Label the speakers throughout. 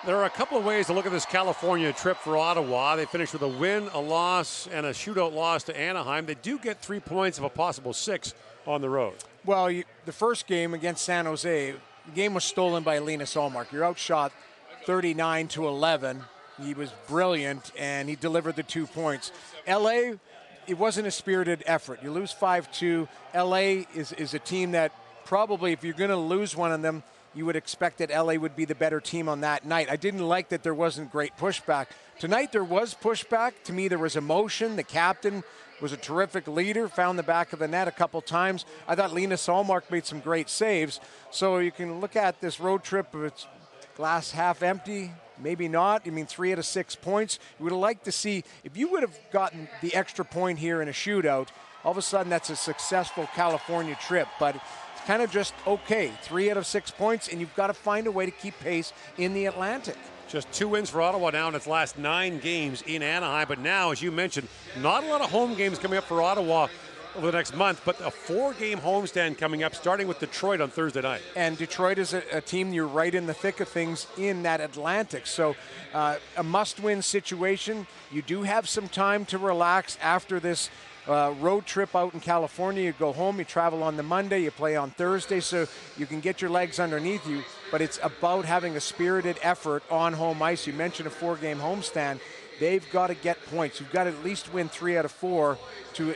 Speaker 1: There are a couple of ways to look at this California trip for Ottawa. They finished with a win, a loss, and a shootout loss to Anaheim. They do get 3 points of a possible 6 on the road.
Speaker 2: Well, the first game against San Jose, the game was stolen by Linus Ullmark. You're outshot 39-11. He was brilliant, and he delivered the 2 points. LA, it wasn't a spirited effort. You lose 5-2. LA is a team that probably, if you're going to lose one of them, you would expect that LA would be the better team on that night. I didn't like that there wasn't great pushback. Tonight there was pushback. To me, there was emotion. The captain was a terrific leader, found the back of the net a couple times. I thought Linus Ullmark made some great saves. So you can look at this road trip, if it's glass half empty, maybe not. I mean, 3 out of 6 points. You would have liked to see, if you would have gotten the extra point here in a shootout, all of a sudden that's a successful California trip. But kind of just okay. 3 out of 6 points, and you've got to find a way to keep pace in the Atlantic.
Speaker 1: Just 2 wins for Ottawa now in its last 9 games in Anaheim. But now, as you mentioned, not a lot of home games coming up for Ottawa over the next month, but a 4-game homestand coming up, starting with Detroit on Thursday night.
Speaker 2: And Detroit is a team you're right in the thick of things in that Atlantic. So a must-win situation. You do have some time to relax after this road trip out in California. You go home, you travel on the Monday, you play on Thursday, so you can get your legs underneath you. But it's about having a spirited effort on home ice. You mentioned a 4-game homestand. They've got to get points. You've got to at least win 3 out of 4 to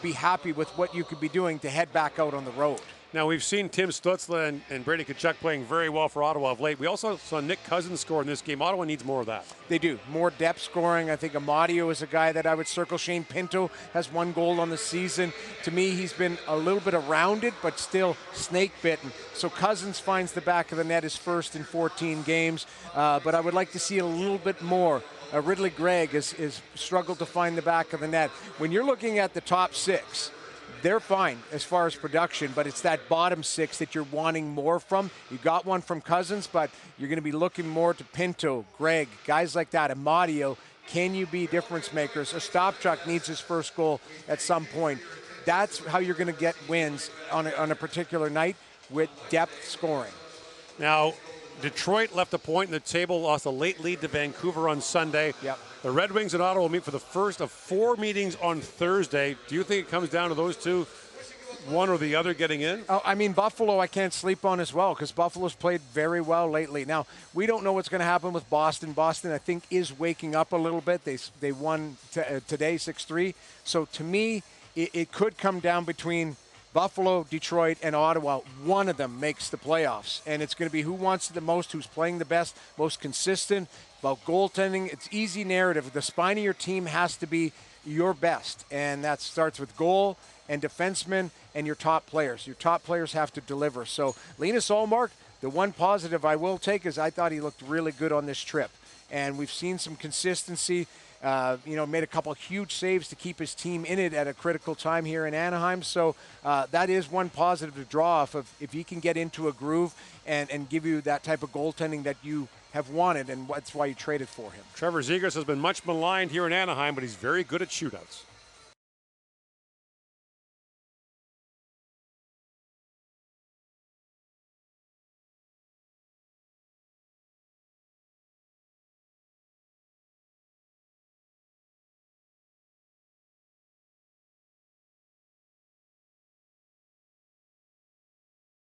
Speaker 2: be happy with what you could be doing to head back out on the road.
Speaker 1: Now, we've seen Tim Stützle and Brady Tkachuk playing very well for Ottawa of late. We also saw Nick Cousins score in this game. Ottawa needs more of that.
Speaker 2: They do. More depth scoring. I think Amadio is a guy that I would circle. Shane Pinto has 1 goal on the season. To me, he's been a little bit around it, but still snake-bitten. So Cousins finds the back of the net, his first in 14 games. But I would like to see a little bit more. Ridley Gregg has struggled to find the back of the net. When you're looking at the top 6, they're fine as far as production, but it's that bottom 6 that you're wanting more from. You got one from Cousins, but you're going to be looking more to Pinto, Gregg, guys like that. Amadio, can you be difference makers? Ostapchuk needs his first goal at some point. That's how you're going to get wins on a particular night, with depth scoring.
Speaker 1: Now, Detroit left a point in the table, lost a late lead to Vancouver on Sunday.
Speaker 2: Yep.
Speaker 1: The Red Wings and Ottawa will meet for the first of 4 meetings on Thursday. Do you think it comes down to those two, one or the other, getting in?
Speaker 2: Oh, I mean, Buffalo I can't sleep on as well, because Buffalo's played very well lately. Now, we don't know what's going to happen with Boston. Boston, I think, is waking up a little bit. They won today 6-3. So to me, it could come down between Buffalo, Detroit, and Ottawa. One of them makes the playoffs, and it's going to be who wants it the most, who's playing the best, most consistent. About goaltending, it's easy narrative. The spine of your team has to be your best, and that starts with goal and defensemen and your top players. Your top players have to deliver. So Linus Ullmark, the one positive I will take is I thought he looked really good on this trip, and we've seen some consistency. Made a couple huge saves to keep his team in it at a critical time here in Anaheim. So that is one positive to draw off of, if he can get into a groove and give you that type of goaltending that you have wanted, and that's why you traded for him.
Speaker 1: Trevor Zegras has been much maligned here in Anaheim, but he's very good at shootouts.